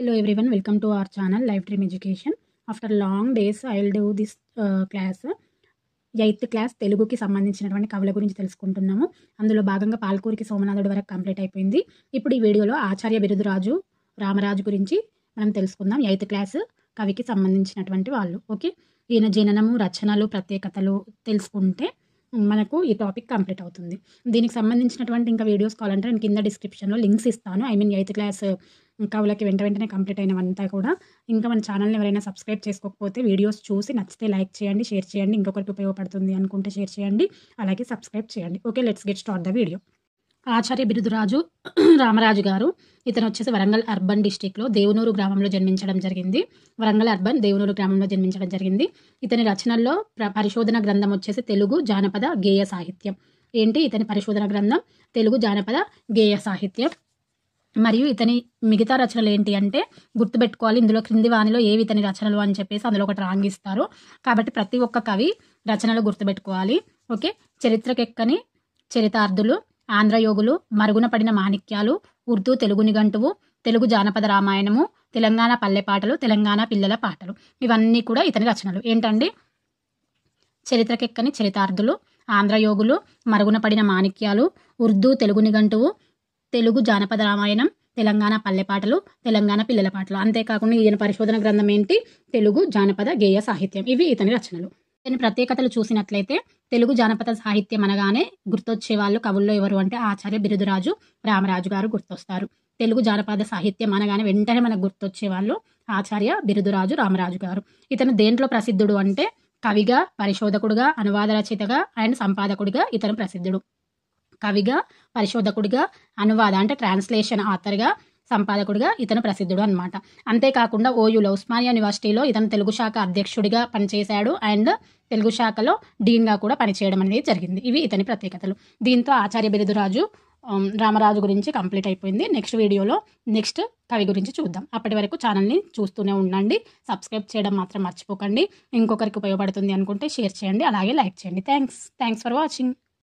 Hello everyone, welcome to our channel Life Dream Education. After long days, I will do this class. 8th class తెలుగుకి సంబంధించినటువంటి కవుల గురించి తెలుసుకుంటున్నాము. అందులో భాగంగా పాల్కూరికి సోమనాథుడి వరకు కంప్లీట్ అయిపోయింది. ఇప్పుడు ఈ వీడియోలో ఆచార్య బిరుదురాజు రామరాజు గురించి మనం తెలుసుకుందాం. 8th క్లాస్ కవికి సంబంధించినటువంటి వాళ్ళు. ఓకే, ఈయన జననము, రచనలు, ప్రత్యేకతలు తెలుసుకుంటే మనకు ఈ టాపిక్ కంప్లీట్ అవుతుంది. దీనికి సంబంధించినటువంటి ఇంకా వీడియోస్ కావాలంటే నేను కింద డిస్క్రిప్షన్లో లింక్స్ ఇస్తాను. 8th క్లాస్ కవులకి వెంటనే కంప్లీట్ అయినవంతా కూడా. ఇంకా మన ఛానల్ని ఎవరైనా సబ్స్క్రైబ్ చేసుకోకపోతే వీడియోస్ చూసి నచ్చితే లైక్ చేయండి, షేర్ చేయండి, ఇంకొకరికి ఉపయోగపడుతుంది అనుకుంటే షేర్ చేయండి, అలాగే సబ్స్క్రైబ్ చేయండి. Okay, let's get start the video. Acharya Birudaraju Ramaraju గారు ఇతను వచ్చేసి వరంగల్ అర్బన్ డిస్టిక్లో దేవునూరు గ్రామంలో జన్మించడం జరిగింది. వరంగల్ అర్బన్ దేవునూరు గ్రామంలో జన్మించడం జరిగింది. ఇతని రచనల్లో పరిశోధన గ్రంథం వచ్చేసి తెలుగు జానపద గేయ సాహిత్యం. ఏంటి ఇతని పరిశోధన గ్రంథం? తెలుగు జానపద గేయ సాహిత్యం. మరియు ఇతని మిగతా రచనలు ఏంటి అంటే గుర్తుపెట్టుకోవాలి, ఇందులో క్రింది వానిలో ఏవి ఇతని రచనలు అని చెప్పేసి అందులో ఒకటి రాంగిస్తారు. కాబట్టి ప్రతి ఒక్క కవి రచనలు గుర్తుపెట్టుకోవాలి. ఓకే, చరిత్రకెక్కని చరితార్థులు, ఆంధ్రయోగులు, మరుగున పడిన మాణిక్యాలు, ఉర్దూ తెలుగు నిఘంటువు, తెలుగు జానపద రామాయణము, తెలంగాణ పల్లెపాటలు, తెలంగాణ పిల్లల పాటలు, ఇవన్నీ కూడా ఇతని రచనలు. ఏంటండి? చరిత్రకెక్కని చరితార్థులు, ఆంధ్రయోగులు, మరుగున పడిన మాణిక్యాలు, ఉర్దూ తెలుగు నిఘంటువు, తెలుగు జానపద రామాయణం, తెలంగాణ పల్లెపాటలు, తెలంగాణ పిల్లల పాటలు. అంతేకాకుండా ఈయన పరిశోధన గ్రంథం ఏంటి? తెలుగు జానపద గేయ సాహిత్యం. ఇవి ఇతని రచనలు. ఇతని ప్రత్యేకతలు చూసినట్లయితే తెలుగు జానపద సాహిత్యం అనగానే గుర్తొచ్చే వాళ్ళు కవుల్లో ఎవరు అంటే ఆచార్య బిరుదురాజు రామరాజు గారు గుర్తొస్తారు. తెలుగు జానపద సాహిత్యం అనగానే వెంటనే మనకు గుర్తొచ్చే వాళ్ళు ఆచార్య బిరుదురాజు రామరాజు గారు. ఇతను దేంట్లో ప్రసిద్ధుడు అంటే కవిగా, పరిశోధకుడుగా, అనువాద రచయితగా అండ్ సంపాదకుడిగా ఇతను ప్రసిద్ధుడు. కవిగా, పరిశోధకుడిగా, అనువాద అంటే ట్రాన్స్లేషన్ ఆథర్గా, సంపాదకుడిగా ఇతను ప్రసిద్ధుడు అనమాట. అంతేకాకుండా ఓయూలో ఉస్మానియా యూనివర్సిటీలో ఇతను తెలుగు శాఖ అధ్యక్షుడిగా పనిచేశాడు అండ్ తెలుగు శాఖలో డీన్గా కూడా పనిచేయడం అనేది జరిగింది. ఇవి ఇతని ప్రత్యేకతలు. దీంతో ఆచార్య బిరుదురాజు రామరాజు గురించి కంప్లీట్ అయిపోయింది. నెక్స్ట్ వీడియోలో నెక్స్ట్ కవి గురించి చూద్దాం. అప్పటి వరకు ఛానల్ని చూస్తూనే ఉండండి. సబ్స్క్రైబ్ చేయడం మాత్రం మర్చిపోకండి. ఇంకొకరికి ఉపయోగపడుతుంది అనుకుంటే షేర్ చేయండి, అలాగే లైక్ చేయండి. Thanks for watching.